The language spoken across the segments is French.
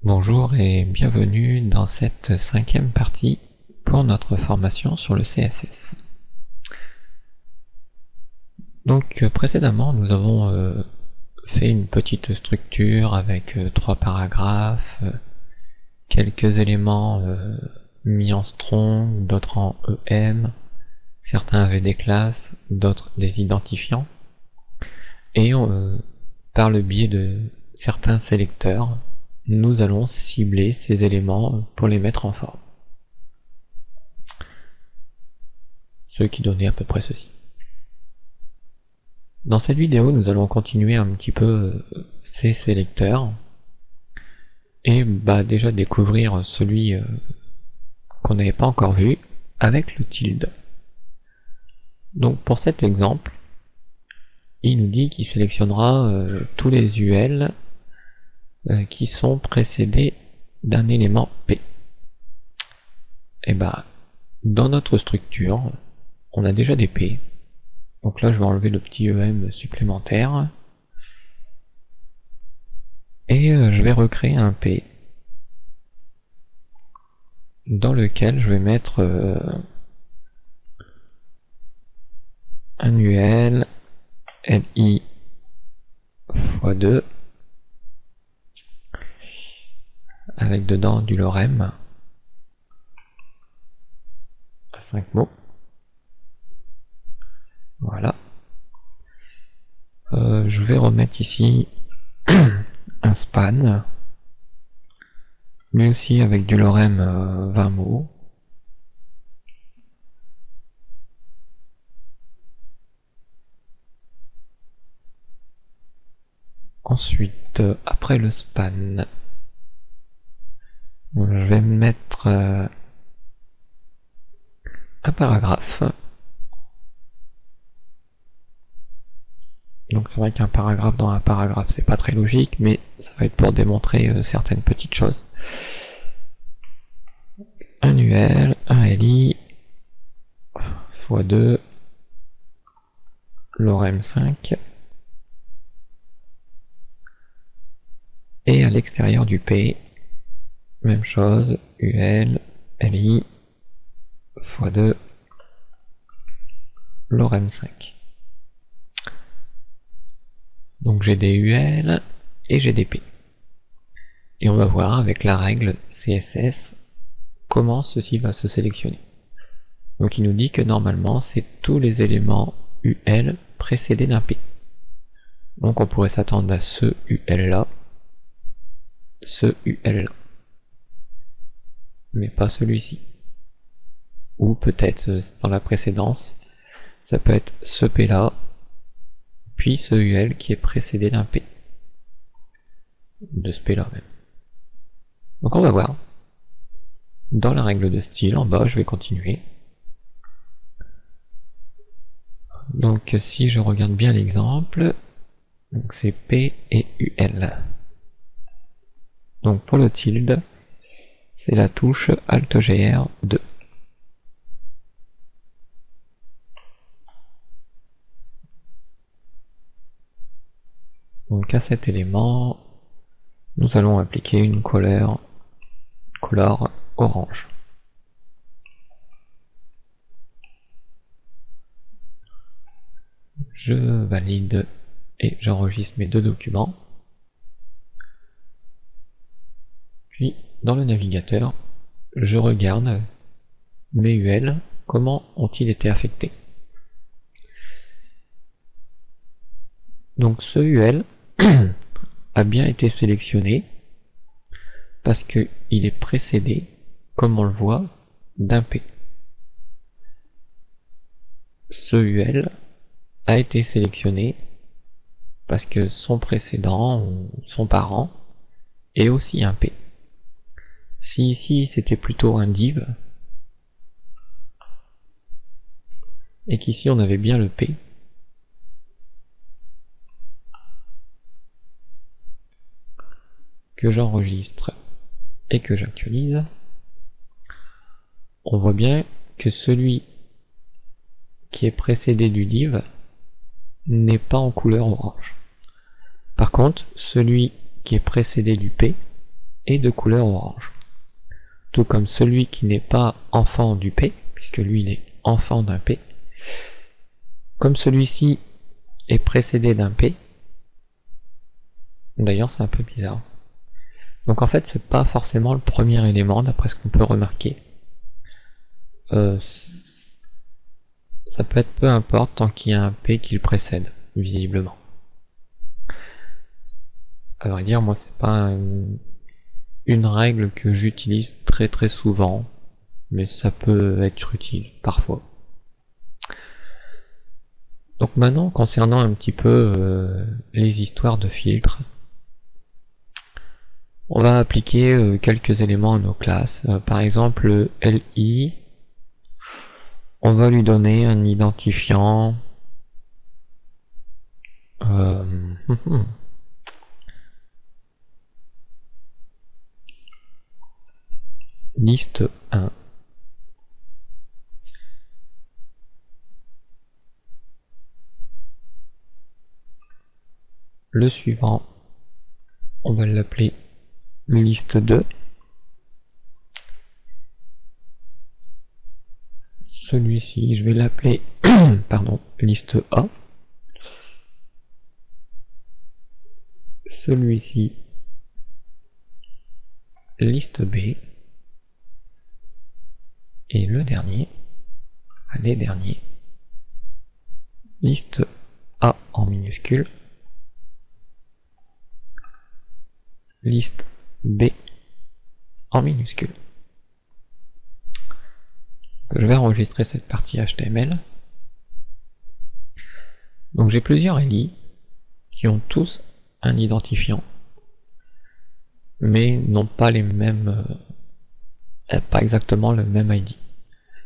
Bonjour et bienvenue dans cette 5e partie pour notre formation sur le CSS. Donc précédemment nous avons fait une petite structure avec 3 paragraphes, quelques éléments mis en strong, d'autres en EM, certains avaient des classes, d'autres des identifiants, et par le biais de certains sélecteurs, nous allons cibler ces éléments pour les mettre en forme. Ce qui donnait à peu près ceci. Dans cette vidéo, nous allons continuer un petit peu ces sélecteurs et déjà découvrir celui qu'on n'avait pas encore vu avec le tilde. Donc pour cet exemple, il nous dit qu'il sélectionnera tous les UL qui sont précédés d'un élément P. Et dans notre structure, on a déjà des P. Donc là, je vais enlever le petit EM supplémentaire. Et je vais recréer un P dans lequel je vais mettre un UL LI x2 avec dedans du lorem à 5 mots. Voilà. Je vais remettre ici un span, mais aussi avec du lorem 20 mots. Ensuite, après le span, je vais mettre un paragraphe. Donc c'est vrai qu'un paragraphe dans un paragraphe, c'est pas très logique, mais ça va être pour démontrer certaines petites choses. Un UL, un LI, x2, lorem 5, et à l'extérieur du P, même chose, UL, LI, x2, lorem 5. Donc j'ai des UL et j'ai des P. Et on va voir avec la règle CSS comment ceci va se sélectionner. Donc il nous dit que normalement c'est tous les éléments UL précédés d'un P. Donc on pourrait s'attendre à ce UL là, ce UL là, mais pas celui-ci. Ou peut-être dans la précédence, ça peut être ce P là, puis ce UL qui est précédé d'un P. De ce P là même. Donc on va voir. Dans la règle de style, en bas, je vais continuer. Donc si je regarde bien l'exemple, c'est P et UL. Donc pour le tilde, c'est la touche Alt-GR 2. Donc à cet élément, nous allons appliquer une color orange. Je valide et j'enregistre mes deux documents. Puis dans le navigateur, je regarde mes UL, comment ont-ils été affectés. Donc ce UL a bien été sélectionné parce qu'il est précédé, comme on le voit, d'un P. Ce UL a été sélectionné parce que son précédent ou son parent est aussi un P. Si ici c'était plutôt un div, et qu'ici on avait bien le P, que j'enregistre et que j'actualise, on voit bien que celui qui est précédé du div n'est pas en couleur orange. Par contre, celui qui est précédé du P est de couleur orange. Tout comme celui qui n'est pas enfant du P, puisque lui il est enfant d'un P, comme celui-ci est précédé d'un P, d'ailleurs c'est un peu bizarre. Donc en fait c'est pas forcément le premier élément d'après ce qu'on peut remarquer. Ça peut être peu importe tant qu'il y a un P qui le précède, visiblement. À vrai dire, moi c'est pas une règle que j'utilise très souvent, mais ça peut être utile parfois. Donc maintenant, concernant un petit peu les histoires de filtres, on va appliquer quelques éléments à nos classes. Par exemple, le LI, on va lui donner un identifiant liste 1. Le suivant, on va l'appeler liste 2. Celui-ci, je vais l'appeler pardon, liste A. Celui-ci, liste B. Et le dernier, les derniers, liste A en minuscule, liste B en minuscule. Je vais enregistrer cette partie HTML. Donc j'ai plusieurs LI qui ont tous un identifiant, mais n'ont pas les mêmes, pas exactement le même ID.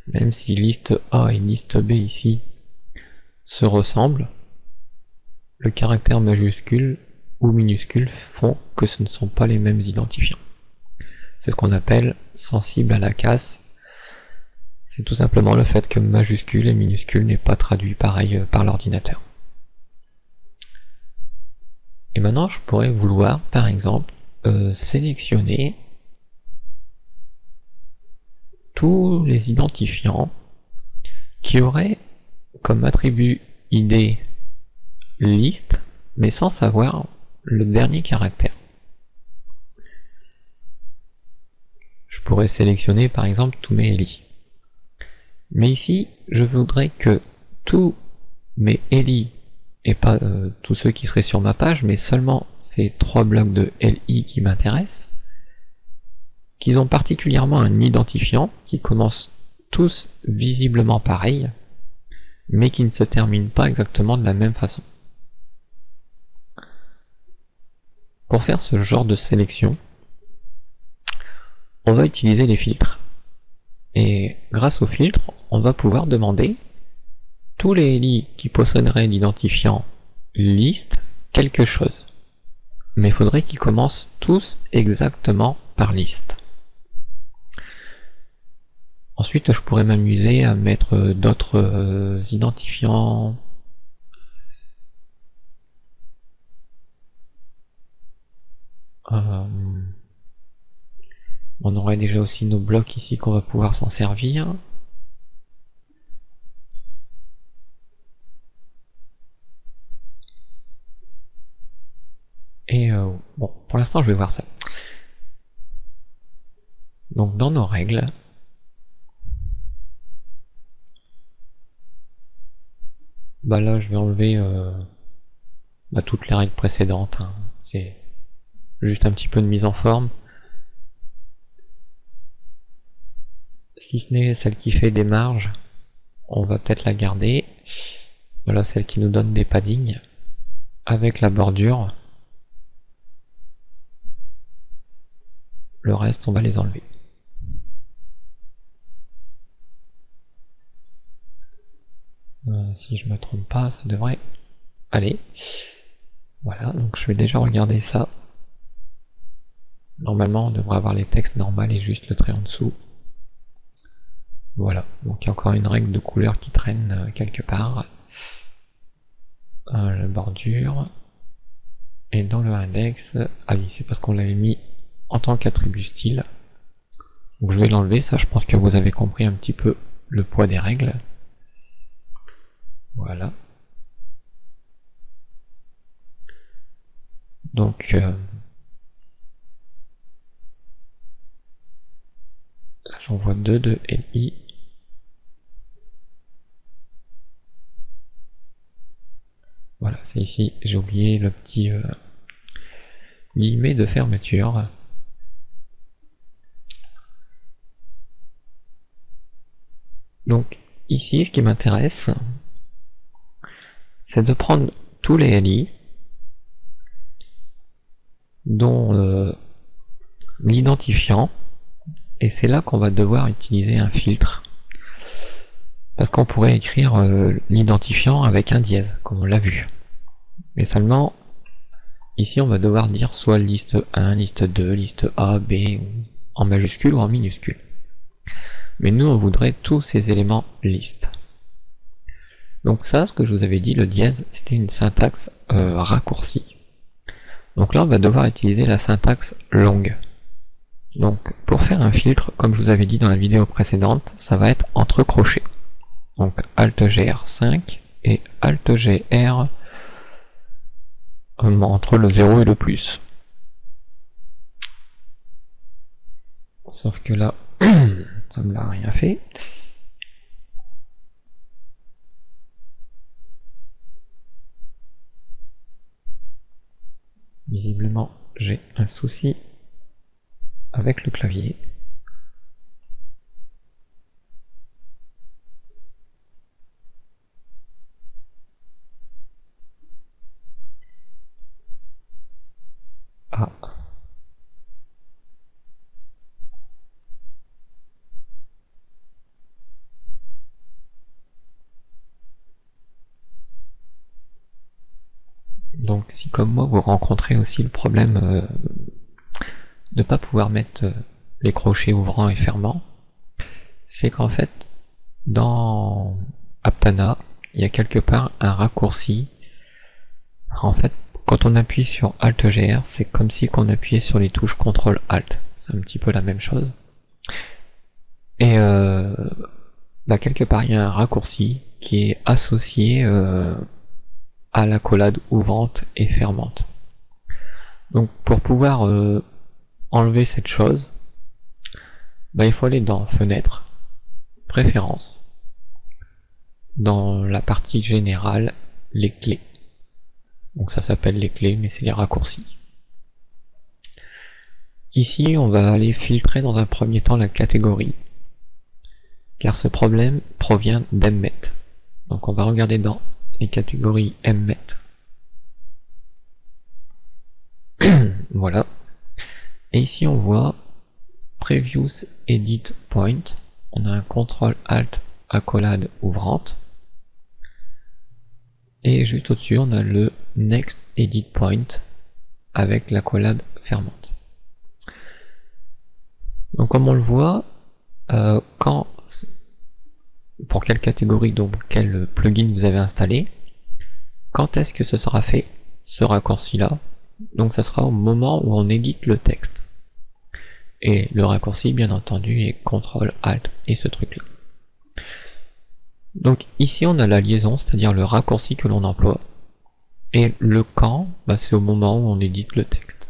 Même si liste A et liste B ici se ressemblent, le caractère majuscule ou minuscule font que ce ne sont pas les mêmes identifiants. C'est ce qu'on appelle sensible à la casse. C'est tout simplement le fait que majuscule et minuscule n'est pas traduit pareil par l'ordinateur. Et maintenant je pourrais vouloir par exemple sélectionner tous les identifiants qui auraient comme attribut ID liste, mais sans savoir le dernier caractère. Je pourrais sélectionner par exemple tous mes LI. Mais ici, je voudrais que tous mes LI, et pas tous ceux qui seraient sur ma page, mais seulement ces 3 blocs de LI qui m'intéressent, qu'ils ont particulièrement un identifiant qui commence tous visiblement pareil, mais qui ne se terminent pas exactement de la même façon. Pour faire ce genre de sélection, on va utiliser les filtres. Et grâce aux filtres, on va pouvoir demander tous les LI qui posséderaient l'identifiant liste quelque chose. Mais il faudrait qu'ils commencent tous exactement par liste. Ensuite, je pourrais m'amuser à mettre d'autres identifiants. On aurait déjà aussi nos blocs ici qu'on va pouvoir s'en servir. Et bon, pour l'instant je vais voir ça. Donc dans nos règles, bah là je vais enlever toutes les règles précédentes, hein. C'est juste un petit peu de mise en forme. Si ce n'est celle qui fait des marges, on va peut-être la garder. Voilà celle qui nous donne des paddings avec la bordure. Le reste, on va les enlever. Si je me trompe pas, ça devrait aller. Voilà, donc je vais déjà regarder ça. Normalement, on devrait avoir les textes normaux et juste le trait en dessous. Voilà, donc il y a encore une règle de couleur qui traîne quelque part. La bordure. Et dans le index, ah oui, c'est parce qu'on l'avait mis en tant qu'attribut style. Donc je vais l'enlever, ça je pense que vous avez compris un petit peu le poids des règles. Voilà. Donc j'en vois 2 de LI. Voilà, c'est ici, j'ai oublié le petit guillemet de fermeture. Donc ici, ce qui m'intéresse, c'est de prendre tous les LI, dont l'identifiant, et c'est là qu'on va devoir utiliser un filtre. Parce qu'on pourrait écrire l'identifiant avec un dièse, comme on l'a vu. Mais seulement, ici on va devoir dire soit liste 1, liste 2, liste A, B, en majuscule ou en minuscule. Mais nous on voudrait tous ces éléments liste. Donc ça, ce que je vous avais dit, le dièse, c'était une syntaxe raccourcie. Donc là on va devoir utiliser la syntaxe longue. Donc pour faire un filtre, comme je vous avais dit dans la vidéo précédente, ça va être entre crochets. Donc Alt-GR5 et Alt-GR entre le 0 et le plus. Sauf que là, ça me l'a rien fait. Visiblement, j'ai un souci avec le clavier. Ah. Donc si comme moi vous rencontrez aussi le problème de ne pas pouvoir mettre les crochets ouvrants et fermants, c'est qu'en fait dans Aptana il y a quelque part un raccourci. En fait quand on appuie sur Alt-GR, c'est comme si on appuyait sur les touches CTRL-ALT, c'est un petit peu la même chose. Et quelque part il y a un raccourci qui est associé à l'accolade ouvrante et fermante. Donc pour pouvoir enlever cette chose, il faut aller dans Fenêtre, Préférences, dans la partie générale, les clés. Donc ça s'appelle les clés, mais c'est les raccourcis. Ici, on va aller filtrer dans un premier temps la catégorie, car ce problème provient d'Emmet. Donc on va regarder dans les catégories Emmet. Voilà. Et ici on voit Previous Edit Point. On a un CTRL-ALT accolade ouvrante. Et juste au-dessus on a le Next Edit Point avec l'accolade fermante. Donc comme on le voit, pour quelle catégorie, donc quel plugin vous avez installé, quand est-ce que ce sera fait, ce raccourci-là? Donc ça sera au moment où on édite le texte. Et le raccourci, bien entendu, est CTRL-ALT et ce truc-là. Donc ici on a la liaison, c'est-à-dire le raccourci que l'on emploie. Et le quand, c'est au moment où on édite le texte.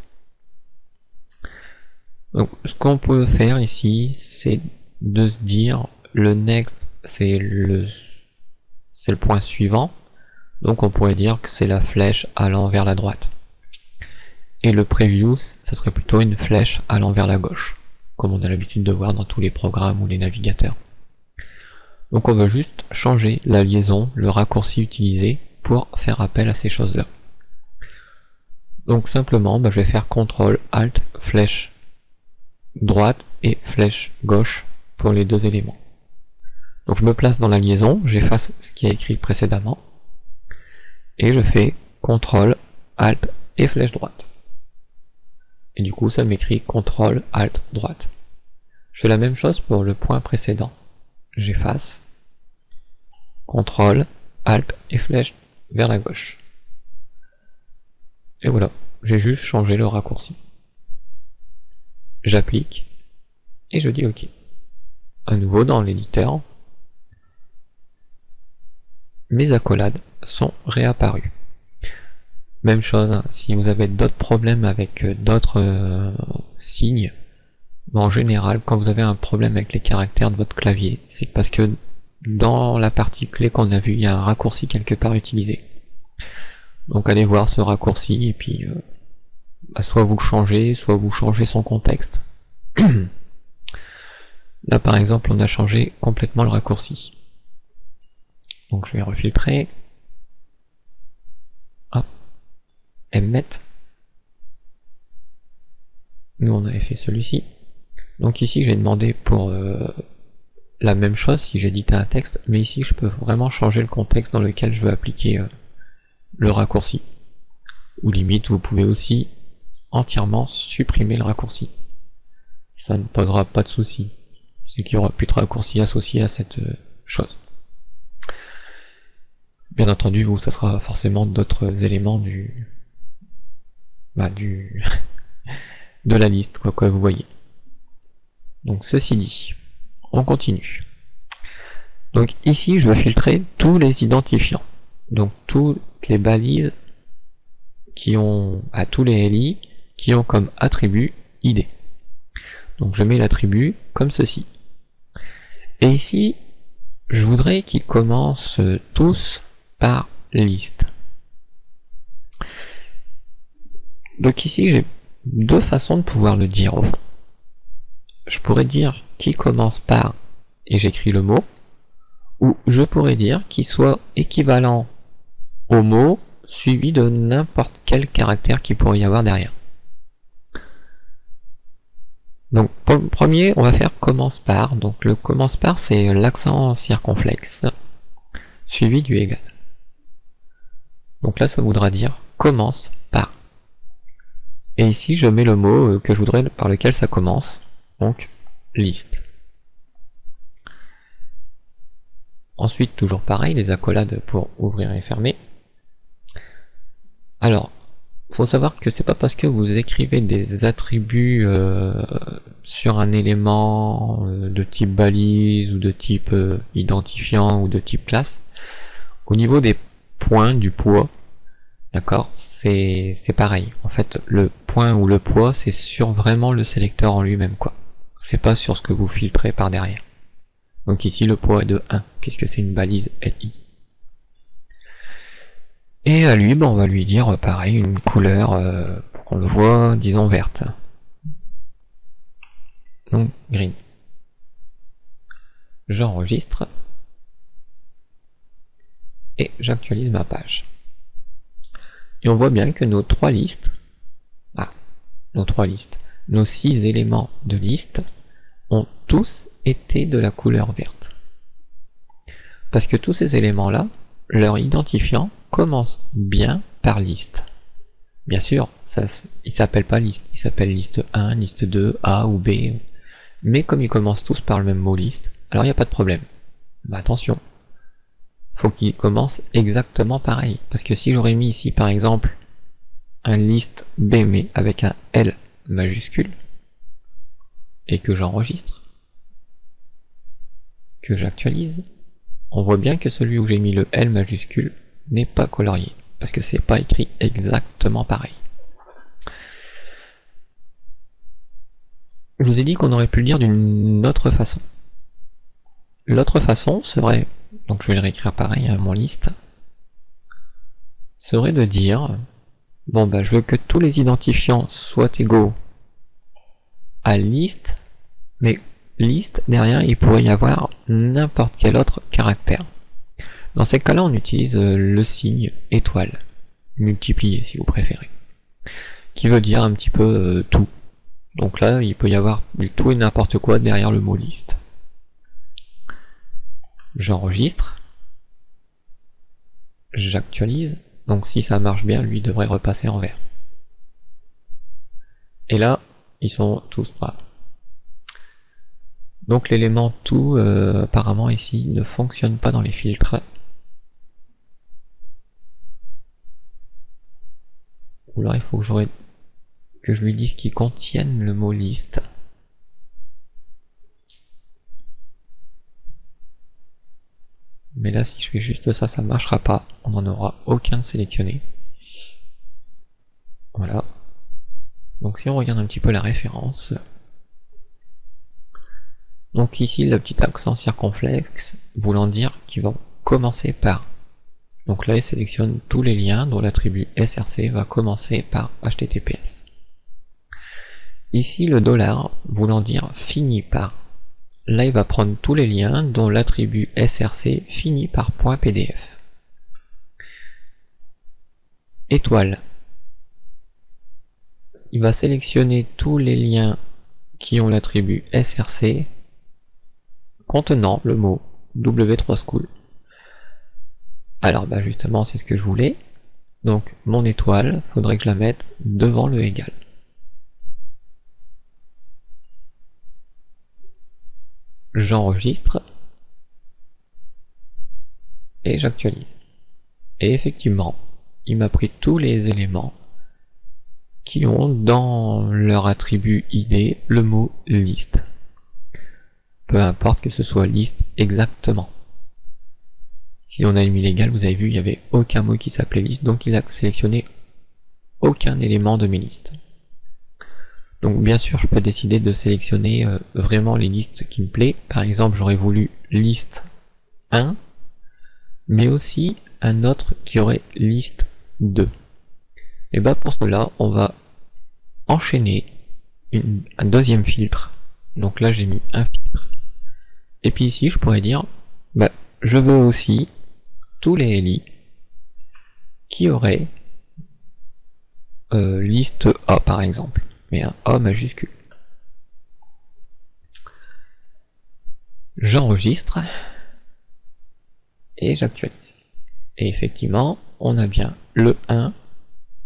Donc ce qu'on peut faire ici, c'est de se dire le next c'est le point suivant, donc on pourrait dire que c'est la flèche allant vers la droite. Et le previous, ça serait plutôt une flèche allant vers la gauche, comme on a l'habitude de voir dans tous les programmes ou les navigateurs. Donc on va juste changer la liaison, le raccourci utilisé pour faire appel à ces choses-là. Donc simplement, je vais faire CTRL, ALT, flèche droite et flèche gauche pour les deux éléments. Donc je me place dans la liaison, j'efface ce qui est écrit précédemment, et je fais CTRL, ALT et flèche droite. Et du coup ça m'écrit CTRL, ALT, droite. Je fais la même chose pour le point précédent. J'efface, CTRL, ALT et flèche vers la gauche. Et voilà, j'ai juste changé le raccourci. j'applique, et je dis OK. À nouveau dans l'éditeur, mes accolades sont réapparues. Même chose, hein, si vous avez d'autres problèmes avec d'autres signes, en général, quand vous avez un problème avec les caractères de votre clavier, c'est parce que dans la partie clé qu'on a vue, il y a un raccourci quelque part utilisé. Donc allez voir ce raccourci, et puis soit vous le changez, soit vous changez son contexte. Là par exemple, on a changé complètement le raccourci. Donc je vais refiltrer. Hop. Emmet. Nous on avait fait celui-ci. Donc ici j'ai demandé pour la même chose si j'éditais un texte, mais ici je peux vraiment changer le contexte dans lequel je veux appliquer le raccourci. Ou limite vous pouvez aussi entièrement supprimer le raccourci. Ça ne posera pas de souci. C'est qu'il n'y aura plus de raccourci associé à cette chose. Bien entendu, vous, ça sera forcément d'autres éléments de la liste, quoi vous voyez. Donc ceci dit, on continue. Donc ici, je veux filtrer tous les identifiants. Donc toutes les balises qui ont, tous les LI qui ont comme attribut ID. Donc je mets l'attribut comme ceci. Et ici, je voudrais qu'ils commencent tous par liste. Donc ici, j'ai deux façons de pouvoir le dire au fond. Je pourrais dire qui commence par, et j'écris le mot, ou je pourrais dire qu'il soit équivalent au mot suivi de n'importe quel caractère qu'il pourrait y avoir derrière. Donc premier, on va faire commence par. Donc le commence par, c'est l'accent circonflexe suivi du égal. Donc là, ça voudra dire commence par. Et ici, je mets le mot que je voudrais par lequel ça commence. Donc liste. Ensuite, toujours pareil, les accolades pour ouvrir et fermer. Alors, faut savoir que c'est pas parce que vous écrivez des attributs sur un élément de type balise ou de type identifiant ou de type classe, au niveau des points, du poids, d'accord, c'est pareil. En fait, le point ou le poids, c'est sur vraiment le sélecteur en lui-même, quoi. C'est pas sur ce que vous filtrez par derrière. Donc ici, le poids est de 1, puisque c'est une balise LI. Et à lui, on va lui dire pareil, une couleur pour qu'on le voit, disons verte. Donc green. J'enregistre et j'actualise ma page. Et on voit bien que nos trois listes, nos 6 éléments de liste ont tous été de la couleur verte. Parce que tous ces éléments-là, leur identifiant commence bien par liste. Bien sûr, il s'appelle pas liste, il s'appelle liste 1, liste 2, A ou B, mais comme ils commencent tous par le même mot liste, alors il n'y a pas de problème. Mais attention, faut qu'ils commencent exactement pareil, parce que si j'aurais mis ici par exemple un liste B mais avec un L majuscule, et que j'enregistre, que j'actualise, on voit bien que celui où j'ai mis le L majuscule n'est pas colorié, parce que c'est pas écrit exactement pareil. Je vous ai dit qu'on aurait pu le dire d'une autre façon. L'autre façon serait, donc je vais le réécrire pareil à mon liste, serait de dire, bon bah je veux que tous les identifiants soient égaux à liste, mais liste, derrière il pourrait y avoir n'importe quel autre caractère. Dans ces cas-là, on utilise le signe étoile, multiplié si vous préférez, qui veut dire un petit peu tout. Donc là, il peut y avoir du tout et n'importe quoi derrière le mot liste. J'enregistre, j'actualise, donc si ça marche bien, lui devrait repasser en vert. Et là, ils sont tous noirs. Donc l'élément tout, apparemment ici, ne fonctionne pas dans les filtres. Ou alors il faut que je lui dise qu'ils contiennent le mot liste. Mais là, si je fais juste ça, ça ne marchera pas. On n'en aura aucun de sélectionné. Voilà. Donc si on regarde un petit peu la référence, donc ici le petit accent circonflexe voulant dire qu'ils vont commencer par. Donc là il sélectionne tous les liens dont l'attribut src va commencer par https. Ici le dollar voulant dire finit par. Là il va prendre tous les liens dont l'attribut src finit par .pdf. Étoile. Il va sélectionner tous les liens qui ont l'attribut src contenant le mot w3school. Alors bah justement c'est ce que je voulais. Donc mon étoile, faudrait que je la mette devant le égal. J'enregistre et j'actualise. Et effectivement, il m'a pris tous les éléments qui ont dans leur attribut ID le mot liste. Peu importe que ce soit liste exactement. Si on a mis l'égal, vous avez vu, il n'y avait aucun mot qui s'appelait liste, donc il a sélectionné aucun élément de mes listes. Donc bien sûr, je peux décider de sélectionner vraiment les listes qui me plaisent. Par exemple, j'aurais voulu liste 1, mais aussi un autre qui aurait liste 2. Et bah pour cela, on va enchaîner un deuxième filtre. Donc là, j'ai mis un filtre. Et puis ici, je pourrais dire, bah, je veux aussi tous les LI qui auraient liste A par exemple, mais un A majuscule. J'enregistre et j'actualise. Et effectivement, on a bien le 1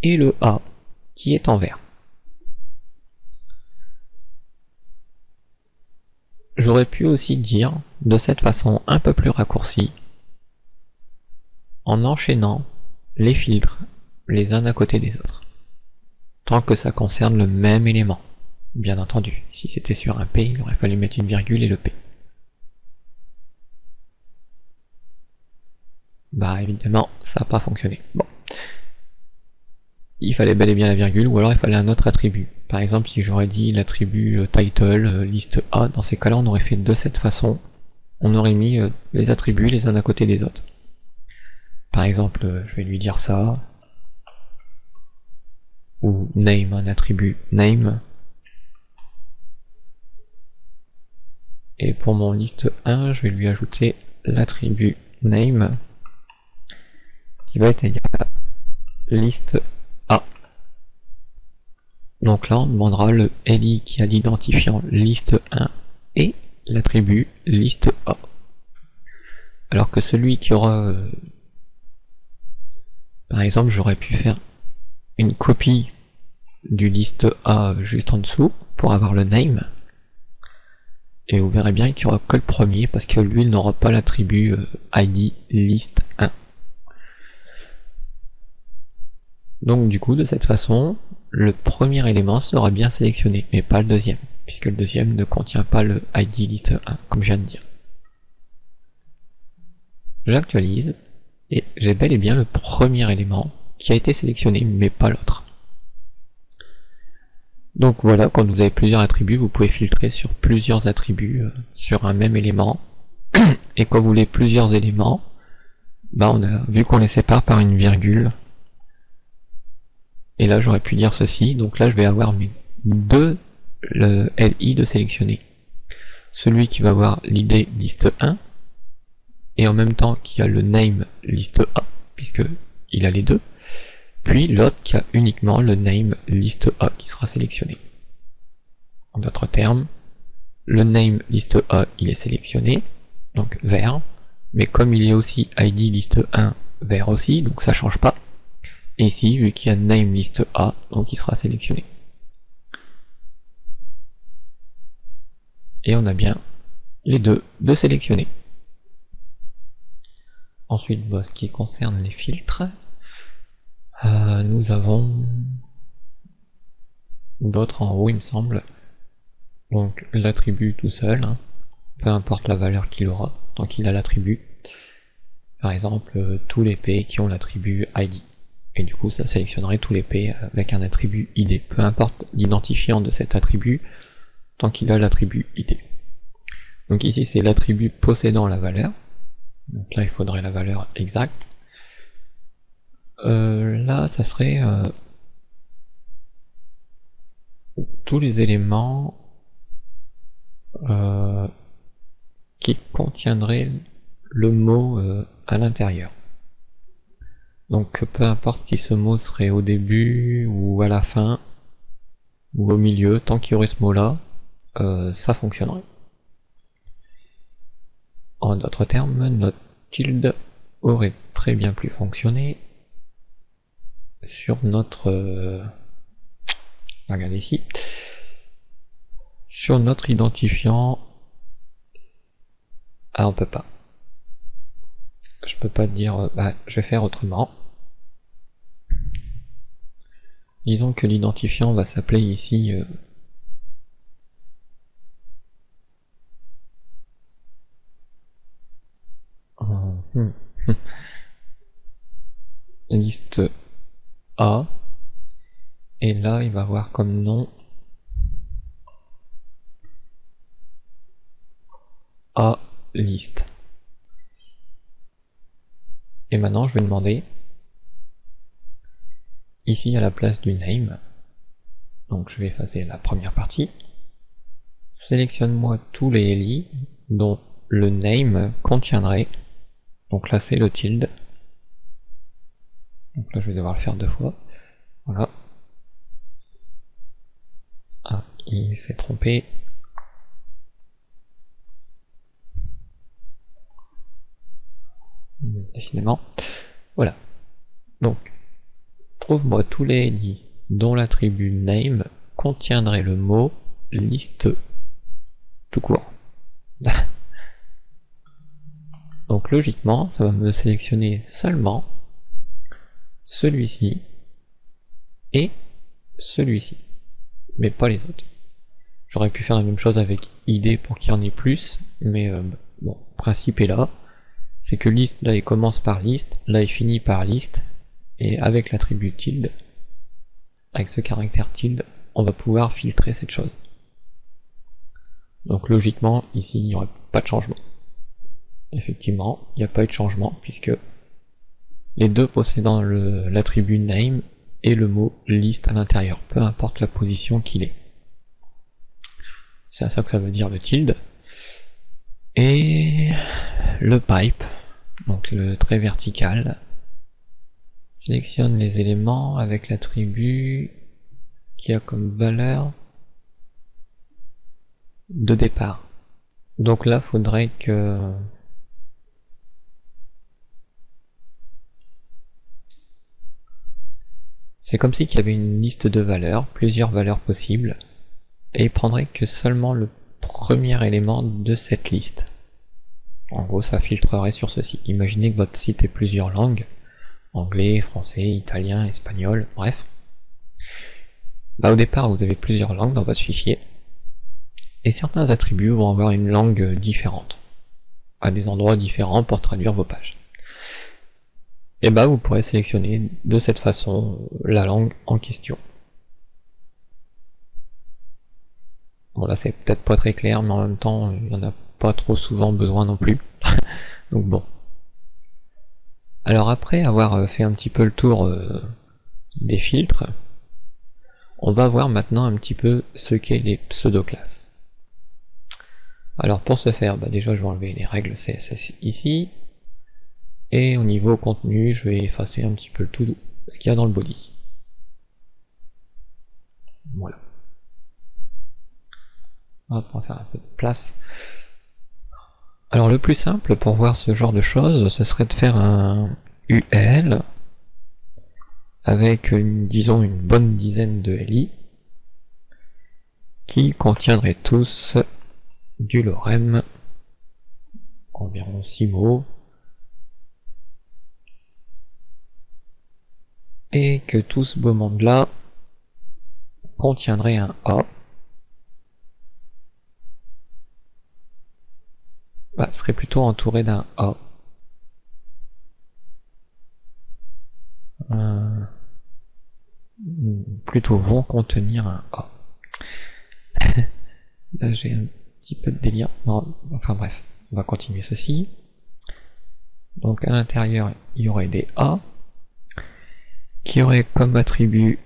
et le A qui est en vert. J'aurais pu aussi dire de cette façon un peu plus raccourcie, en enchaînant les filtres les uns à côté des autres, tant que ça concerne le même élément. Bien entendu, si c'était sur un P, il aurait fallu mettre une virgule et le P. Bah évidemment, ça n'a pas fonctionné. Bon. Il fallait bel et bien la virgule, ou alors il fallait un autre attribut. Par exemple, si j'aurais dit l'attribut title, liste A, dans ces cas-là, on aurait fait de cette façon. On aurait mis les attributs les uns à côté des autres. Par exemple, je vais lui dire ça, ou name, un attribut name. Et pour mon liste 1, je vais lui ajouter l'attribut name, qui va être égal à liste A. Donc là, on demandera le LI qui a l'identifiant liste 1 et l'attribut liste A. Alors que celui qui aura... par exemple, j'aurais pu faire une copie du liste A juste en dessous pour avoir le name. Et vous verrez bien qu'il n'y aura que le premier parce que lui, il n'aura pas l'attribut ID liste 1. Donc du coup, de cette façon, le premier élément sera bien sélectionné, mais pas le deuxième, puisque le deuxième ne contient pas le ID liste 1, comme je viens de dire. J'actualise, et j'ai bel et bien le premier élément qui a été sélectionné, mais pas l'autre. Donc voilà, quand vous avez plusieurs attributs, vous pouvez filtrer sur plusieurs attributs sur un même élément. Et quand vous voulez plusieurs éléments, bah on a vu qu'on les sépare par une virgule. Et là j'aurais pu dire ceci, donc là je vais avoir mes deux LI de sélectionner. Celui qui va avoir l'id liste 1, et en même temps qui a le name liste A, puisque il a les deux, puis l'autre qui a uniquement le name liste A qui sera sélectionné. En d'autres termes, le name liste A il est sélectionné, donc vert, mais comme il est aussi ID liste 1 vert aussi, donc ça change pas. Et ici, vu qu'il y a name liste A, donc il sera sélectionné. Et on a bien les deux de sélectionnés. Ensuite, ce qui concerne les filtres, nous avons d'autres en haut, il me semble. Donc l'attribut tout seul, hein, peu importe la valeur qu'il aura, tant qu'il a l'attribut. par exemple tous les P qui ont l'attribut ID. Et du coup ça sélectionnerait tous les P avec un attribut ID, peu importe l'identifiant de cet attribut, tant qu'il a l'attribut ID. Donc ici c'est l'attribut possédant la valeur, donc là il faudrait la valeur exacte. Là ça serait tous les éléments qui contiendraient le mot à l'intérieur. Donc peu importe si ce mot serait au début ou à la fin ou au milieu, tant qu'il y aurait ce mot là, ça fonctionnerait. En d'autres termes, notre tilde aurait très bien pu fonctionner sur notre regardez ici, sur notre identifiant. Ah, on peut pas. Je peux pas dire, je vais faire autrement. Disons que l'identifiant va s'appeler ici liste A, et là il va avoir comme nom A liste. Et maintenant je vais demander ici à la place du name, donc je vais effacer la première partie, sélectionne-moi tous les LI dont le name contiendrait, donc là c'est le tilde, donc là je vais devoir le faire deux fois, voilà. Ah, il s'est trompé. Décidément. Voilà. Donc, trouve-moi tous les LI dont l'attribut name contiendrait le mot liste tout court. Donc logiquement, ça va me sélectionner seulement celui-ci et celui-ci, mais pas les autres. J'aurais pu faire la même chose avec ID pour qu'il y en ait plus, mais bon, le principe est là. C'est que liste, là il commence par liste, là il finit par liste, et avec l'attribut tilde, avec ce caractère tilde, on va pouvoir filtrer cette chose. Donc logiquement, ici il n'y aurait pas de changement. Effectivement, il n'y a pas eu de changement, puisque les deux possédant l'attribut name et le mot liste à l'intérieur, peu importe la position qu'il est. C'est à ça que ça veut dire le tilde. Et le pipe, donc le trait vertical, sélectionne les éléments avec l'attribut qui a comme valeur de départ. Donc là, faudrait que c'est comme si il y avait une liste de valeurs, plusieurs valeurs possibles, et il prendrait que seulement le premier élément de cette liste. En gros, ça filtrerait sur ceci. Imaginez que votre site ait plusieurs langues, anglais, français, italien, espagnol, bref. Au départ, vous avez plusieurs langues dans votre fichier, et certains attributs vont avoir une langue différente, à des endroits différents pour traduire vos pages. Et vous pourrez sélectionner de cette façon la langue en question. Bon là c'est peut-être pas très clair, mais en même temps il n'y en a pas trop souvent besoin non plus. Donc bon. Alors après avoir fait un petit peu le tour des filtres, on va voir maintenant un petit peu ce qu'est les pseudo-classes. Alors pour ce faire, déjà je vais enlever les règles CSS ici, et au niveau contenu, je vais effacer un petit peu tout ce qu'il y a dans le body. Voilà. Hop, on va faire un peu de place. Alors le plus simple pour voir ce genre de choses, ce serait de faire un UL avec disons une bonne dizaine de LI qui contiendraient tous du lorem, environ 6 mots, et que tout ce beau monde là contiendrait un A, serait plutôt entouré d'un A. plutôt vont contenir un A. Là j'ai un petit peu de délire. Non, enfin bref, on va continuer ceci. Donc à l'intérieur, il y aurait des A qui auraient comme attribut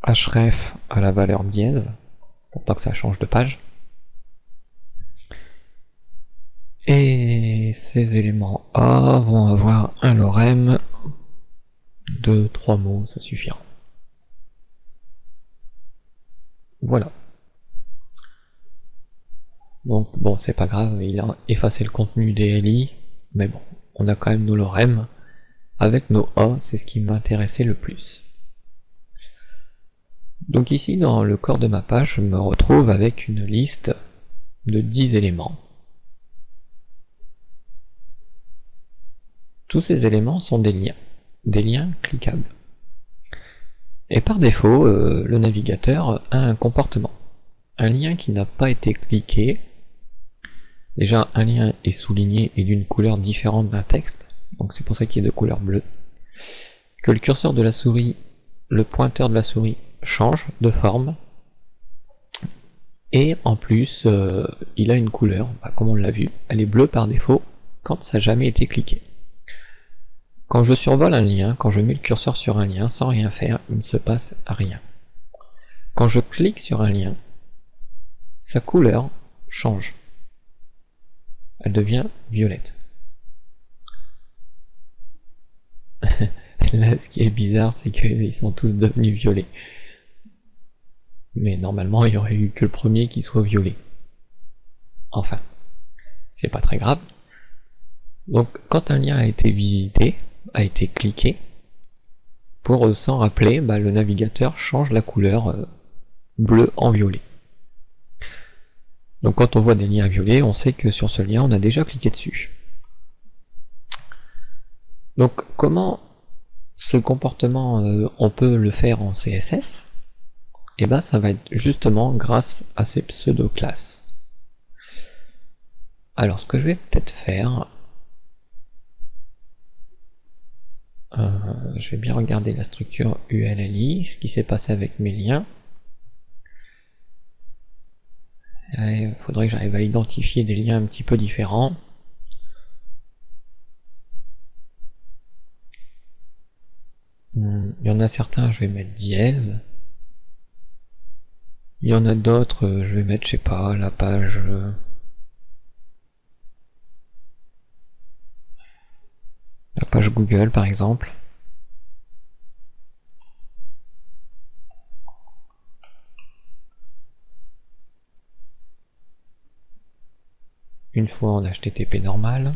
href à la valeur dièse, pour pas que ça change de page. Et ces éléments A vont avoir un lorem de 3 mots, ça suffira. Voilà. Donc bon, c'est pas grave, il a effacé le contenu des LI, mais bon, on a quand même nos lorem. Avec nos A, c'est ce qui m'intéressait le plus. Donc ici, dans le corps de ma page, je me retrouve avec une liste de 10 éléments. Tous ces éléments sont des liens cliquables. Et par défaut, le navigateur a un comportement. Un lien qui n'a pas été cliqué, déjà un lien est souligné et d'une couleur différente d'un texte, donc c'est pour ça qu'il est de couleur bleue. Que le curseur de la souris, le pointeur de la souris change de forme, et en plus il a une couleur, comme on l'a vu, elle est bleue par défaut quand ça n'a jamais été cliqué. Quand je survole un lien, quand je mets le curseur sur un lien sans rien faire, il ne se passe rien. Quand je clique sur un lien, sa couleur change. Elle devient violette. Là, ce qui est bizarre, c'est qu'ils sont tous devenus violets. Mais normalement, il n'y aurait eu que le premier qui soit violet. Enfin, c'est pas très grave. Donc, quand un lien a été visité, a été cliqué, pour s'en rappeler, le navigateur change la couleur bleu en violet. Donc quand on voit des liens violets, on sait que sur ce lien, on a déjà cliqué dessus. Donc comment ce comportement, on peut le faire en CSS? Et ben ça va être justement grâce à ces pseudo-classes. Alors ce que je vais peut-être faire, je vais bien regarder la structure ULLI, ce qui s'est passé avec mes liens. Il faudrait que j'arrive à identifier des liens un petit peu différents. Il y en a certains, je vais mettre dièse. Il y en a d'autres, je vais mettre, je sais pas, la page... la page Google par exemple. Une fois en HTTP normal.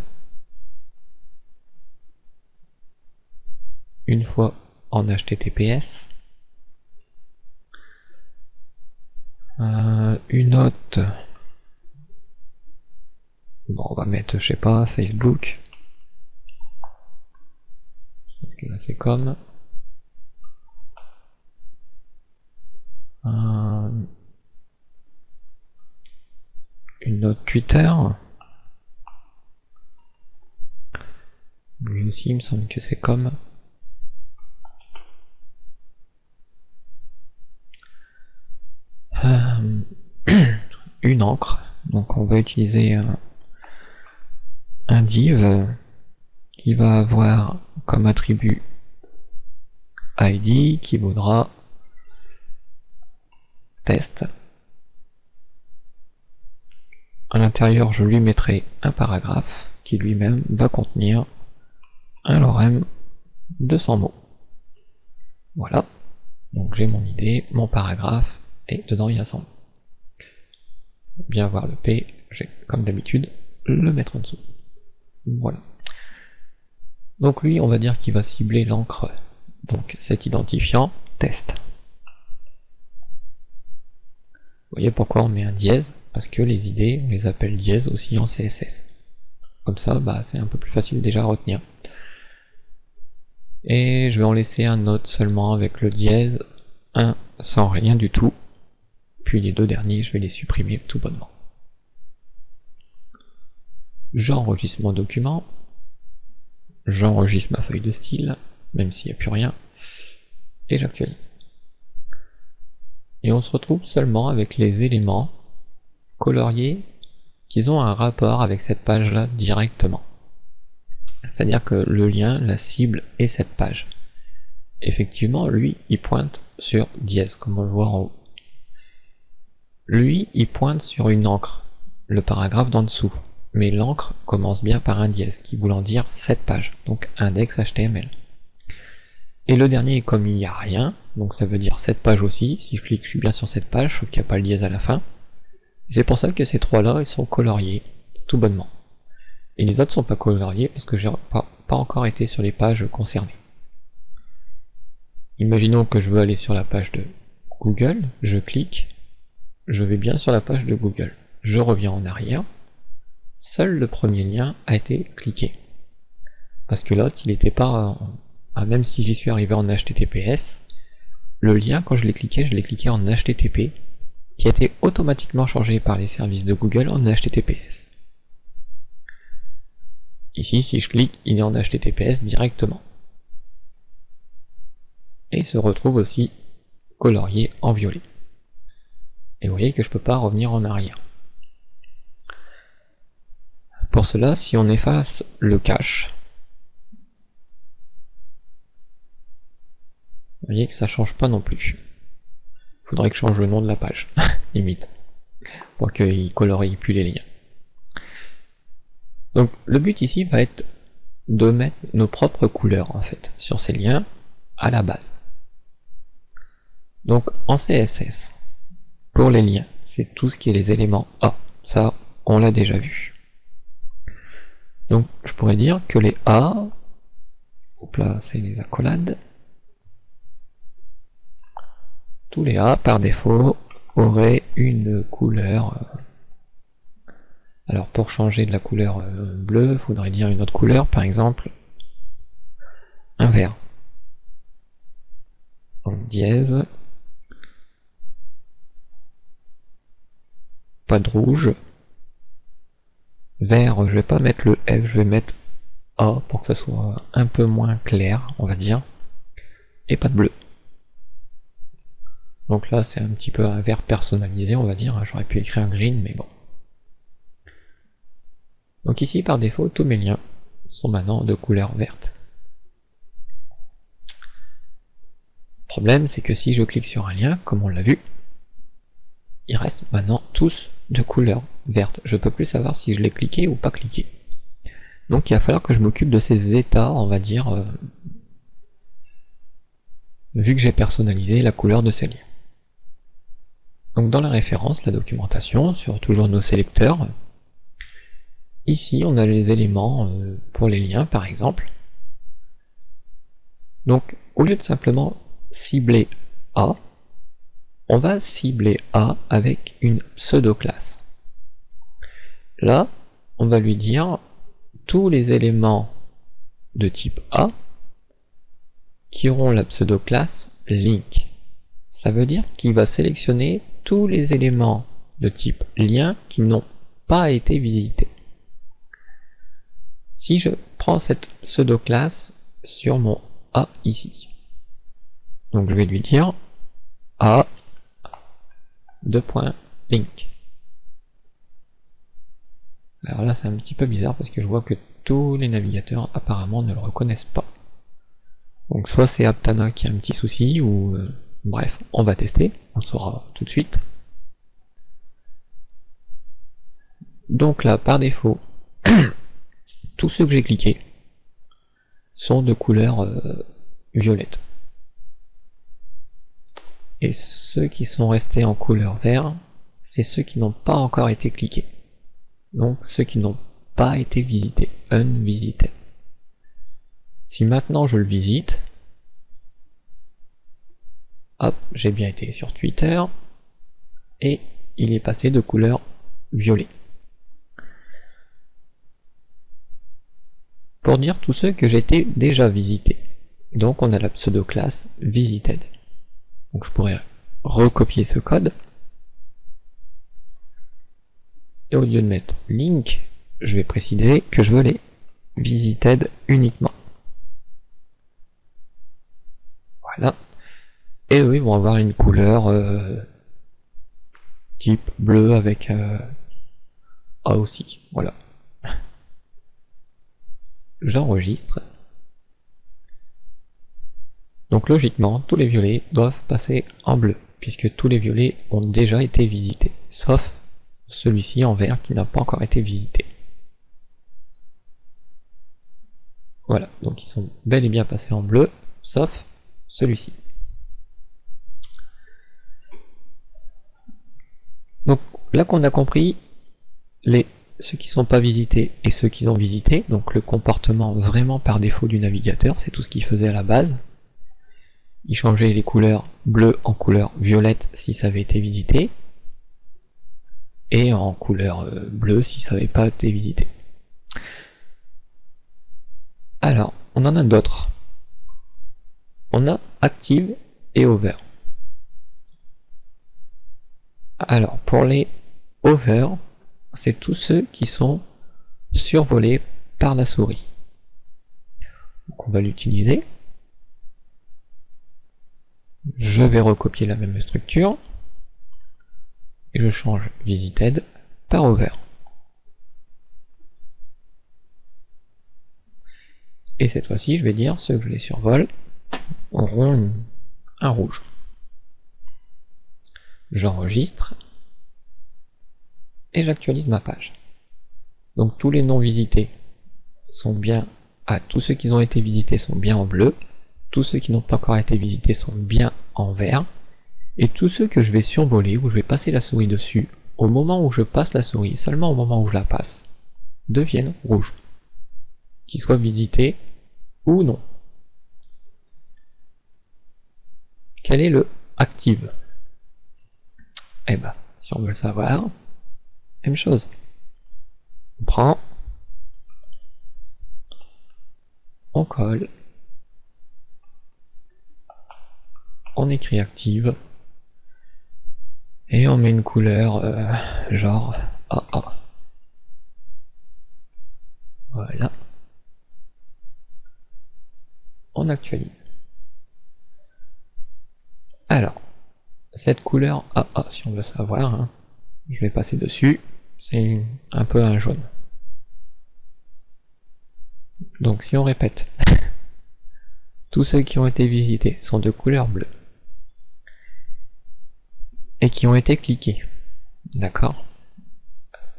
Une fois en HTTPS. Une autre... Bon, on va mettre, je sais pas, Facebook. Là c'est comme... une autre Twitter. Lui aussi, il me semble que c'est comme... une encre. Donc on va utiliser un div qui va avoir comme attribut ID qui vaudra test. À l'intérieur, je lui mettrai un paragraphe qui lui-même va contenir un lorem de 100 mots. Voilà. Donc j'ai mon idée, mon paragraphe, et dedans il y a 100 mots. Bien voir le P, je vais comme d'habitude le mettre en dessous. Voilà. Donc lui, on va dire qu'il va cibler l'encre, donc cet identifiant test. Vous voyez pourquoi on met un dièse? Parce que les idées, on les appelle dièse aussi en CSS. Comme ça, c'est un peu plus facile déjà à retenir. Et je vais en laisser un autre seulement avec le dièse, un sans rien du tout. Puis les deux derniers, je vais les supprimer tout bonnement. J'enregistre mon document. J'enregistre ma feuille de style, même s'il n'y a plus rien. Et j'actualise. et on se retrouve seulement avec les éléments coloriés qui ont un rapport avec cette page-là directement. C'est-à-dire que le lien, la cible est cette page. Effectivement, lui, il pointe sur dièse, comme on le voit en haut. Lui, il pointe sur une encre, le paragraphe d'en dessous. Mais l'encre commence bien par un dièse, qui voulant dire cette page, donc index HTML. Et le dernier, comme il n'y a rien, donc ça veut dire cette page aussi. Si je clique, je suis bien sur cette page, sauf qu'il n'y a pas le dièse à la fin. C'est pour ça que ces trois-là, ils sont coloriés, tout bonnement. Et les autres sont pas coloriés, parce que j'ai pas encore été sur les pages concernées. Imaginons que je veux aller sur la page de Google, je clique, je vais bien sur la page de Google. Je reviens en arrière, seul le premier lien a été cliqué. Parce que l'autre, il n'était pas... même si j'y suis arrivé en HTTPS, le lien, quand je l'ai cliqué en HTTP, qui a été automatiquement changé par les services de Google en HTTPS. Ici, si je clique, il est en HTTPS directement. Et il se retrouve aussi colorié en violet. Et vous voyez que je ne peux pas revenir en arrière. Pour cela, si on efface le cache, vous voyez que ça change pas non plus. Il faudrait que je change le nom de la page, limite, pour qu'il colorie plus les liens. Donc le but ici va être de mettre nos propres couleurs en fait sur ces liens à la base. Donc en CSS, pour les liens, c'est tout ce qui est les éléments A. Ça, on l'a déjà vu. Donc je pourrais dire que les A, hop là, c'est les accolades. Tous les A, par défaut, auraient une couleur. Alors pour changer de la couleur bleue, il faudrait dire une autre couleur, par exemple un vert. Donc dièse, pas de rouge, vert, je vais pas mettre le F, je vais mettre A pour que ça soit un peu moins clair, on va dire, et pas de bleu. Donc là c'est un petit peu un vert personnalisé, on va dire, j'aurais pu écrire un green, mais bon. Donc ici par défaut, tous mes liens sont maintenant de couleur verte. Le problème c'est que si je clique sur un lien, comme on l'a vu, ils restent maintenant tous de couleur verte. Je peux plus savoir si je l'ai cliqué ou pas cliqué. Donc il va falloir que je m'occupe de ces états, on va dire, vu que j'ai personnalisé la couleur de ces liens. Donc dans la référence, la documentation, sur toujours nos sélecteurs, ici on a les éléments pour les liens par exemple. Donc au lieu de simplement cibler A, on va cibler A avec une pseudo-classe. Là, on va lui dire tous les éléments de type A qui auront la pseudo-classe link. Ça veut dire qu'il va sélectionner tous les éléments de type lien qui n'ont pas été visités. Si je prends cette pseudo-classe sur mon A ici, donc je vais lui dire A .link. Alors là c'est un petit peu bizarre parce que je vois que tous les navigateurs apparemment ne le reconnaissent pas. Donc soit c'est Aptana qui a un petit souci ou bref, on va tester, on le saura tout de suite. Donc là par défaut, tous ceux que j'ai cliqués sont de couleur violette. Et ceux qui sont restés en couleur vert, c'est ceux qui n'ont pas encore été cliqués. Donc ceux qui n'ont pas été visités, unvisited. Si maintenant je le visite, hop, j'ai bien été sur Twitter, et il est passé de couleur violet. Pour dire tous ceux que j'ai été déjà visités. Donc on a la pseudo-classe visited. Donc je pourrais recopier ce code. Et au lieu de mettre link, je vais préciser que je veux les visited uniquement. Voilà. et eux ils vont avoir une couleur type bleu avec A aussi, voilà. J'enregistre. Donc logiquement, tous les violets doivent passer en bleu, puisque tous les violets ont déjà été visités, sauf celui-ci en vert qui n'a pas encore été visité. Voilà, donc ils sont bel et bien passés en bleu, sauf celui-ci. Donc là qu'on a compris ceux qui ne sont pas visités et ceux qui ont visité, donc le comportement vraiment par défaut du navigateur, c'est tout ce qu'il faisait à la base. Il changeait les couleurs bleues en couleur violette si ça avait été visité, et en couleur bleue si ça n'avait pas été visité. Alors, on en a d'autres. On a active et over. Alors, pour les over, c'est tous ceux qui sont survolés par la souris. Donc on va l'utiliser. Je vais recopier la même structure et je change visited par over. Et cette fois-ci, je vais dire ceux que je les survole auront un rouge. J'enregistre et j'actualise ma page. Donc tous les non visités sont bien, tous ceux qui ont été visités sont bien en bleu, tous ceux qui n'ont pas encore été visités sont bien en vert, et tous ceux que je vais survoler, où je vais passer la souris dessus, au moment où je passe la souris, seulement au moment où je la passe, deviennent rouges, qu'ils soient visités ou non. Quel est le active? Eh ben, si on veut le savoir, même chose. On prend, on colle, on écrit active, et on met une couleur genre AA. Voilà. On actualise. Alors, cette couleur AA, si on veut savoir, hein, je vais passer dessus, c'est un peu un jaune. Donc si on répète, tous ceux qui ont été visités sont de couleur bleue et qui ont été cliqués, d'accord?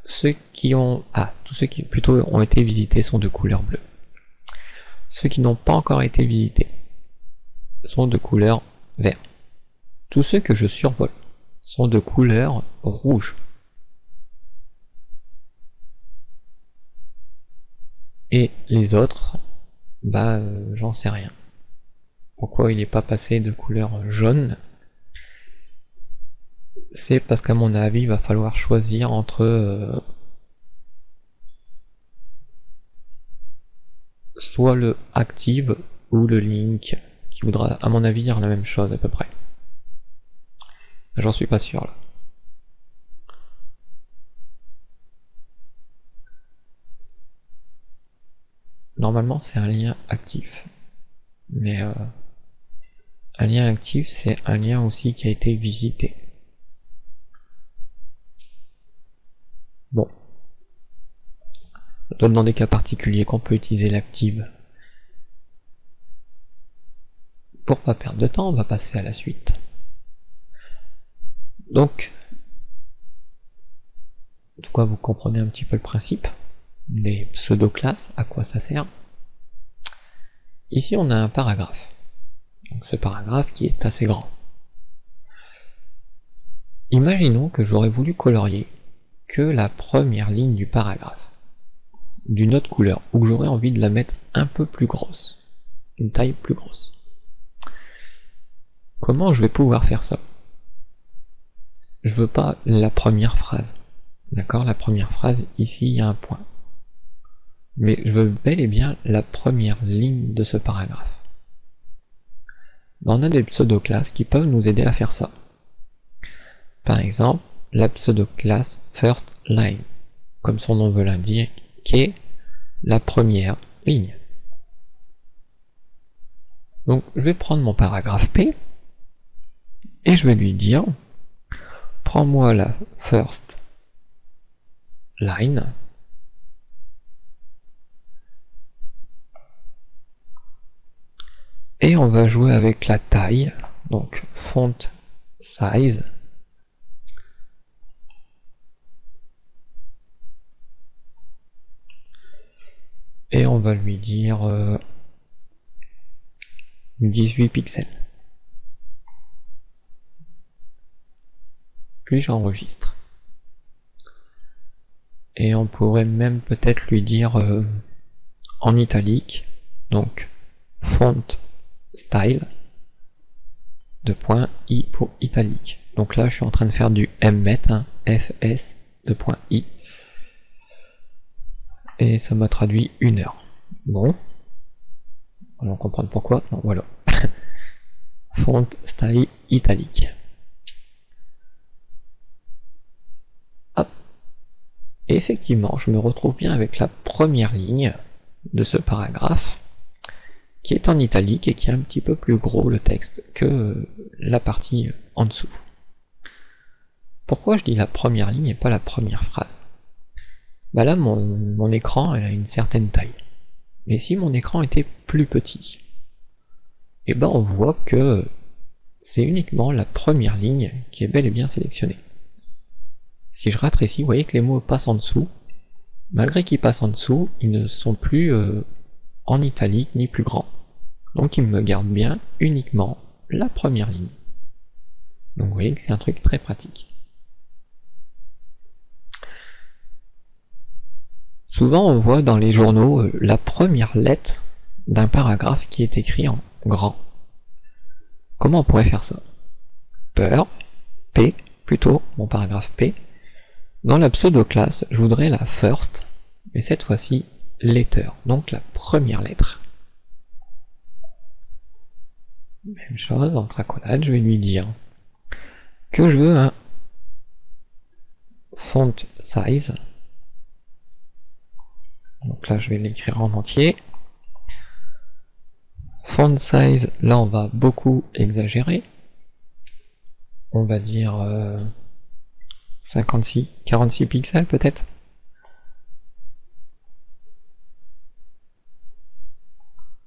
Ceux qui ont, tous ceux qui plutôt ont été visités sont de couleur bleue. Ceux qui n'ont pas encore été visités sont de couleur vert. Tous ceux que je survole sont de couleur rouge. Et les autres, j'en sais rien. Pourquoi il n'est pas passé de couleur jaune? C'est parce qu'à mon avis, il va falloir choisir entre soit le active ou le link, qui voudra, à mon avis, dire la même chose à peu près. J'en suis pas sûr là. Normalement, c'est un lien actif. Mais un lien actif, c'est un lien aussi qui a été visité. Bon. Dans des cas particuliers qu'on peut utiliser l'active. Pour pas perdre de temps, on va passer à la suite. Donc, en tout cas, vous comprenez un petit peu le principe des pseudo-classes, à quoi ça sert. Ici, on a un paragraphe. Donc, ce paragraphe qui est assez grand. Imaginons que j'aurais voulu colorier que la première ligne du paragraphe d'une autre couleur, ou que j'aurais envie de la mettre un peu plus grosse, une taille plus grosse. Comment je vais pouvoir faire ça? Je veux pas la première phrase. D'accord? La première phrase, ici, il y a un point. Mais je veux bel et bien la première ligne de ce paragraphe. On a des pseudo-classes qui peuvent nous aider à faire ça. Par exemple, la pseudo-classe first line, comme son nom veut l'indiquer, la première ligne. Donc je vais prendre mon paragraphe P, Et je vais lui dire, prends-moi la first line, et on va jouer avec la taille, donc font size, et on va lui dire 18 pixels. Puis j'enregistre. Et on pourrait même peut-être lui dire en italique, donc font style, de point i pour italique. Donc là je suis en train de faire du mmet, hein, fs de point i, et ça m'a traduit 1 heure. Bon, on va comprendre pourquoi. Non, voilà. Font style italique. Hop. Et effectivement, je me retrouve bien avec la première ligne de ce paragraphe, qui est en italique et qui est un petit peu plus gros le texte que la partie en dessous. Pourquoi je dis la première ligne et pas la première phrase? Bah là, mon écran elle a une certaine taille. Mais si mon écran était plus petit, et ben on voit que c'est uniquement la première ligne qui est bel et bien sélectionnée. Si je rétrécis, vous voyez que les mots passent en dessous. Malgré qu'ils passent en dessous, ils ne sont plus en italique ni plus grands. Donc ils me gardent bien uniquement la première ligne. Donc vous voyez que c'est un truc très pratique. Souvent on voit dans les journaux la première lettre d'un paragraphe qui est écrit en grand. Comment on pourrait faire ça? P, plutôt, mon paragraphe P. Dans la pseudo-classe, je voudrais la first, mais cette fois-ci letter, donc la première lettre. Même chose, entre accolades, je vais lui dire que je veux un font size. Donc là, je vais l'écrire en entier. Font size, là, on va beaucoup exagérer. On va dire 56, 46 pixels peut-être.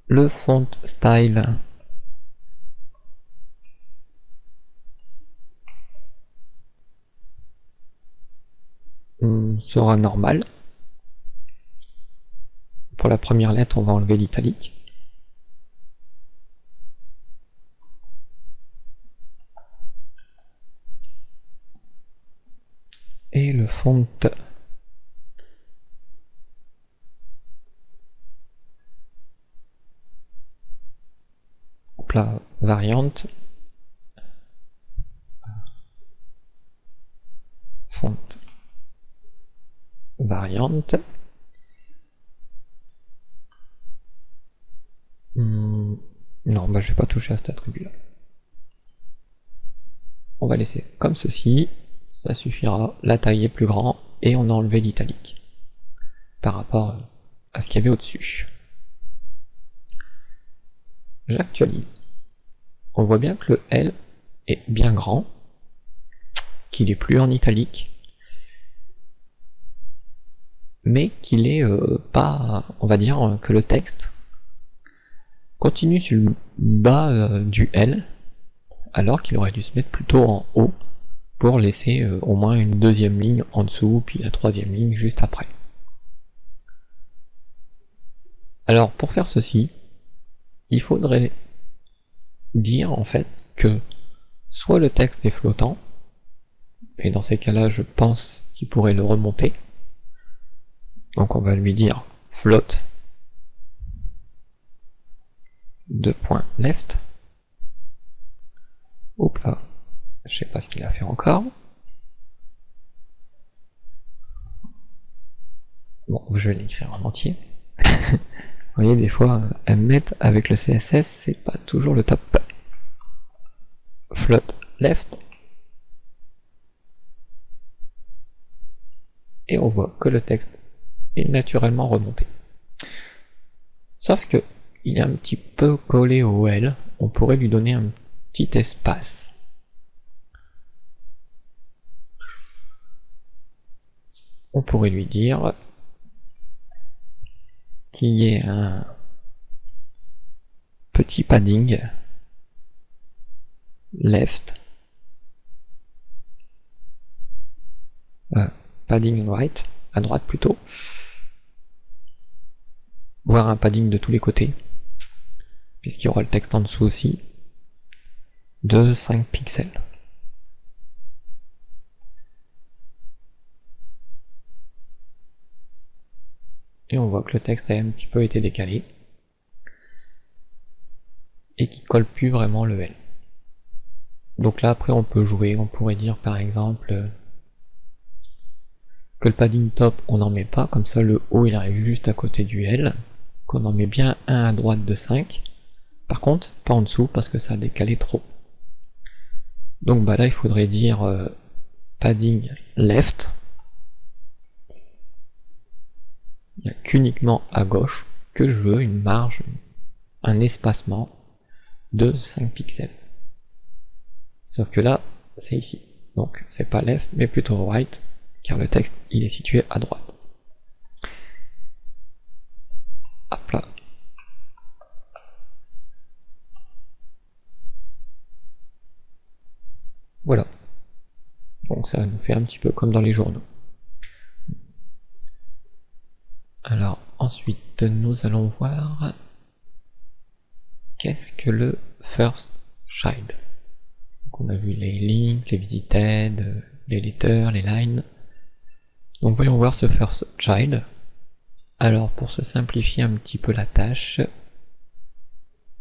Le font style sera normal. Pour la première lettre, on va enlever l'italique. Et le font là, variante font variante non, bah je vais pas toucher à cet attribut là. On va laisser comme ceci, ça suffira, la taille est plus grande et on a enlevé l'italique par rapport à ce qu'il y avait au-dessus. J'actualise. On voit bien que le L est bien grand, qu'il est plus en italique, mais qu'il est pas, on va dire que le texte continue sur le bas du L, alors qu'il aurait dû se mettre plutôt en haut pour laisser au moins une deuxième ligne en dessous, puis la troisième ligne juste après. Alors pour faire ceci, il faudrait dire en fait que soit le texte est flottant, et dans ces cas-là je pense qu'il pourrait le remonter, donc on va lui dire float .left. Hop là, je sais pas ce qu'il a fait encore. Bon, je vais l'écrire en entier. Vous voyez, des fois, mmet avec le CSS, c'est pas toujours le top. Float left. Et on voit que le texte est naturellement remonté. Sauf que il est un petit peu collé au L, on pourrait lui donner un petit espace. on pourrait lui dire qu'il y ait un petit padding left, padding right, à droite plutôt, voire un padding de tous les côtés, puisqu'il y aura le texte en dessous aussi, de 5 pixels. Et on voit que le texte a un petit peu été décalé et qui colle plus vraiment le L. Donc là après on peut jouer, on pourrait dire par exemple que le padding top on n'en met pas, comme ça le O il arrive juste à côté du L, qu'on en met bien un à droite de 5, par contre pas en dessous parce que ça a décalé trop. Donc bah là il faudrait dire padding left, il n'y a qu'uniquement à gauche que je veux une marge, un espacement de 5 pixels. Sauf que là, c'est ici. Donc c'est pas left, mais plutôt right, car le texte il est situé à droite. Hop là. Voilà. Donc ça nous fait un petit peu comme dans les journaux. Alors ensuite nous allons voir qu'est-ce que le first child. Donc on a vu les links, les visited, les letters, les lines. Donc voyons voir ce first child. Alors pour se simplifier un petit peu la tâche,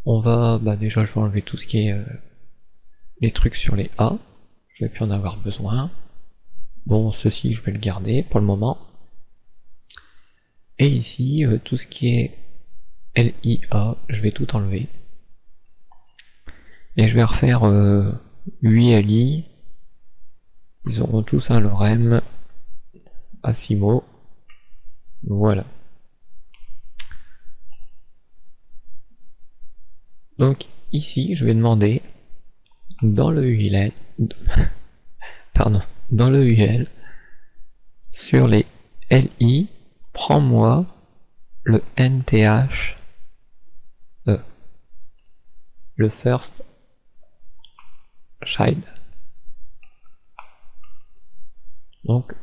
on va, déjà je vais enlever tout ce qui est les trucs sur les A, je vais plus en avoir besoin. Bon, ceci je vais le garder pour le moment. Et ici, tout ce qui est LIA, je vais tout enlever. Et je vais refaire 8 LI. Ils auront tous un lorem à 6 mots. Voilà. Donc ici, je vais demander dans le UL, dans le UL, sur les LI, prends-moi le NTH, le first child. Donc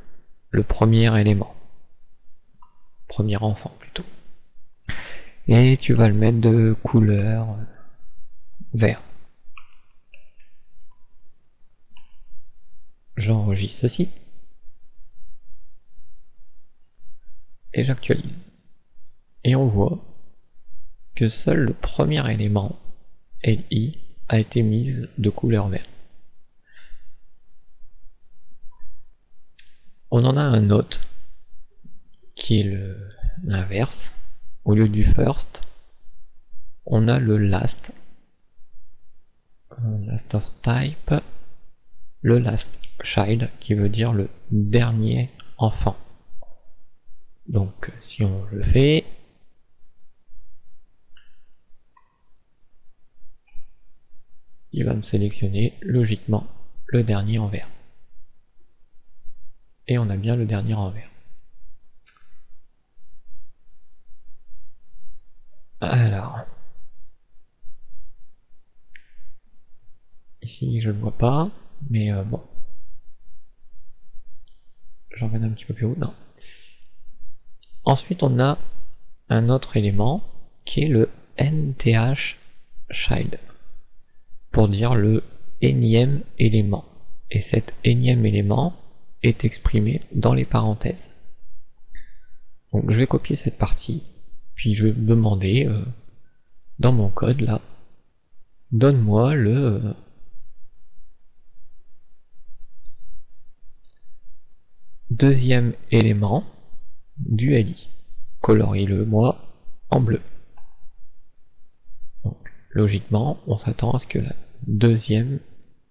le premier élément, premier enfant plutôt. Et tu vas le mettre de couleur vert. J'enregistre ceci et j'actualise. Et on voit que seul le premier élément, LI, a été mis de couleur vert. On en a un autre qui est l'inverse. Au lieu du first, on a le last. Last of type, le last child qui veut dire le dernier enfant. Donc si on le fait, il va me sélectionner logiquement le dernier en vert. Et on a bien le dernier en vert. Alors, ici je ne le vois pas, mais bon. J'emmène un petit peu plus haut, non. Ensuite on a un autre élément qui est le NTH child, pour dire le énième élément. Et cet énième élément est exprimé dans les parenthèses. Donc je vais copier cette partie, puis je vais demander dans mon code là, donne-moi le deuxième élément du LI. Colorie-le moi en bleu. Donc logiquement, on s'attend à ce que la deuxième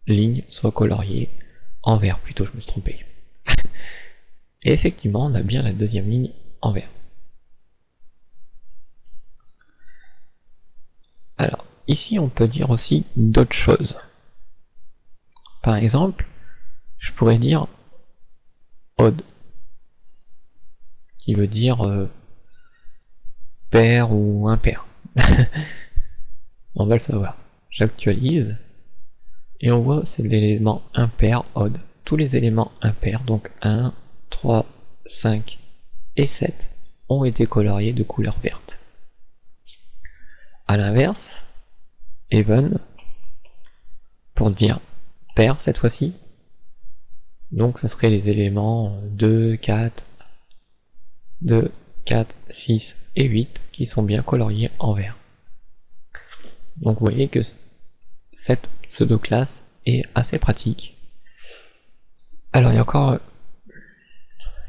ligne soit coloriée en vert, plutôt je me suis trompé. Et effectivement, on a bien la deuxième ligne en vert. Alors, ici on peut dire aussi d'autres choses. Par exemple, je pourrais dire odd. qui veut dire pair ou impair. On va le savoir. J'actualise et on voit c'est l'élément impair odd. Tous les éléments impairs, donc 1, 3, 5 et 7, ont été coloriés de couleur verte. A l'inverse, even, pour dire pair cette fois-ci, donc ça serait les éléments 2, 4, 6 et 8 qui sont bien coloriés en vert. Donc vous voyez que cette pseudo-classe est assez pratique. Alors il y a encore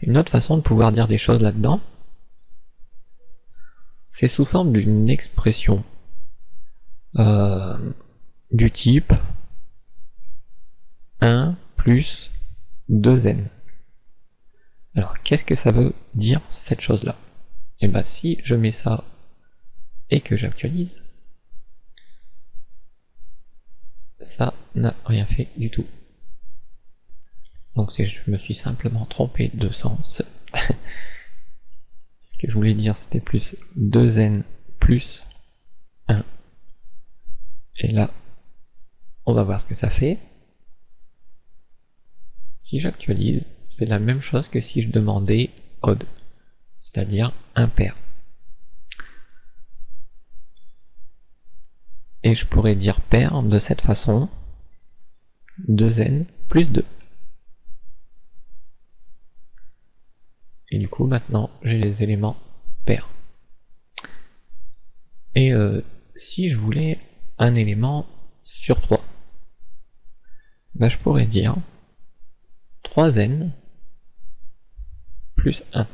une autre façon de pouvoir dire des choses là-dedans. C'est sous forme d'une expression du type 1 plus 2n. Alors qu'est-ce que ça veut dire cette chose-là? Et bien si je mets ça et que j'actualise, ça n'a rien fait du tout. Donc je me suis simplement trompé de sens. Ce que je voulais dire c'était plus 2n plus 1. Et là, on va voir ce que ça fait. Si j'actualise, c'est la même chose que si je demandais odd, c'est-à-dire impair. Et je pourrais dire pair de cette façon, 2n plus 2. Et du coup, maintenant, j'ai les éléments pairs. Et si je voulais un élément sur 3, ben, je pourrais dire 3n plus 1.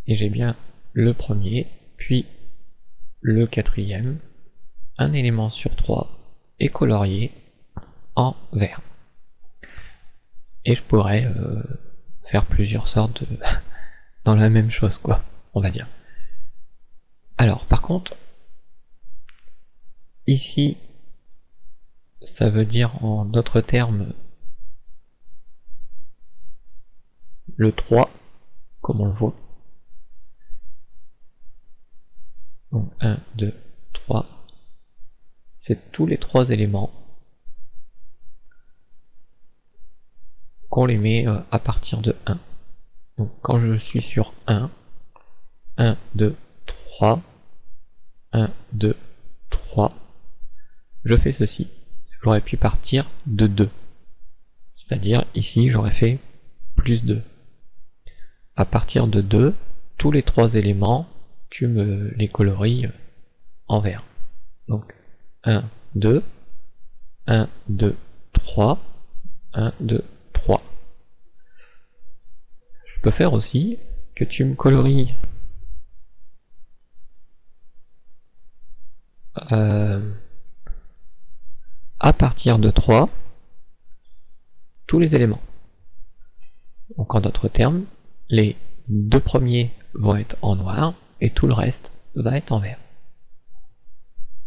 Et j'ai bien le premier, puis le quatrième, un élément sur 3 est colorié en vert. Et je pourrais faire plusieurs sortes de dans la même chose, quoi, on va dire. Alors, par contre, ici, ça veut dire en d'autres termes le 3, comme on le voit. Donc 1, 2, 3. C'est tous les 3 éléments qu'on les met à partir de 1. Donc quand je suis sur 1, 1, 2, 3, 1, 2, 3, je fais ceci. J'aurais pu partir de 2. C'est-à-dire ici j'aurais fait plus 2. À partir de 2, tous les 3 éléments, tu me les colories en vert. Donc 1, 2, 1, 2, 3, 1, 2, 3. Je peux faire aussi que tu me colories à partir de 3 tous les éléments. Donc en d'autres termes, les 2 premiers vont être en noir et tout le reste va être en vert.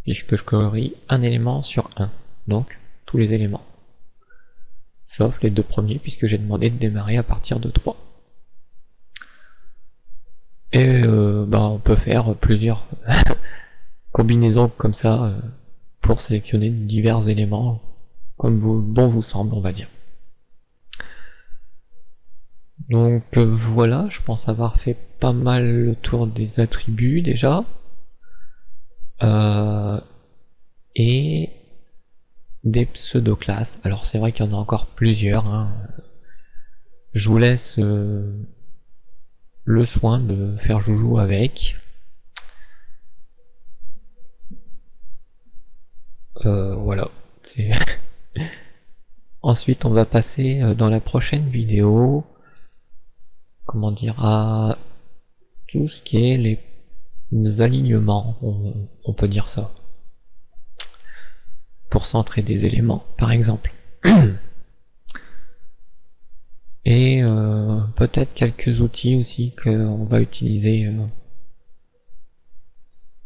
Puisque je colorie un élément sur 1, donc tous les éléments. Sauf les 2 premiers puisque j'ai demandé de démarrer à partir de 3. Et on peut faire plusieurs combinaisons comme ça pour sélectionner divers éléments comme bon vous semble, on va dire. Donc voilà, je pense avoir fait pas mal le tour des attributs déjà. Et des pseudo-classes. Alors c'est vrai qu'il y en a encore plusieurs. Hein. Je vous laisse le soin de faire joujou avec. Voilà. Ensuite on va passer dans la prochaine vidéo, comment dire, à tout ce qui est les alignements, on peut dire ça. Pour centrer des éléments, par exemple. Et peut-être quelques outils aussi qu'on va utiliser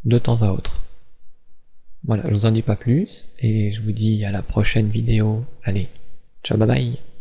de temps à autre. Voilà, je vous en dis pas plus, et je vous dis à la prochaine vidéo. Allez, Ciao, bye bye.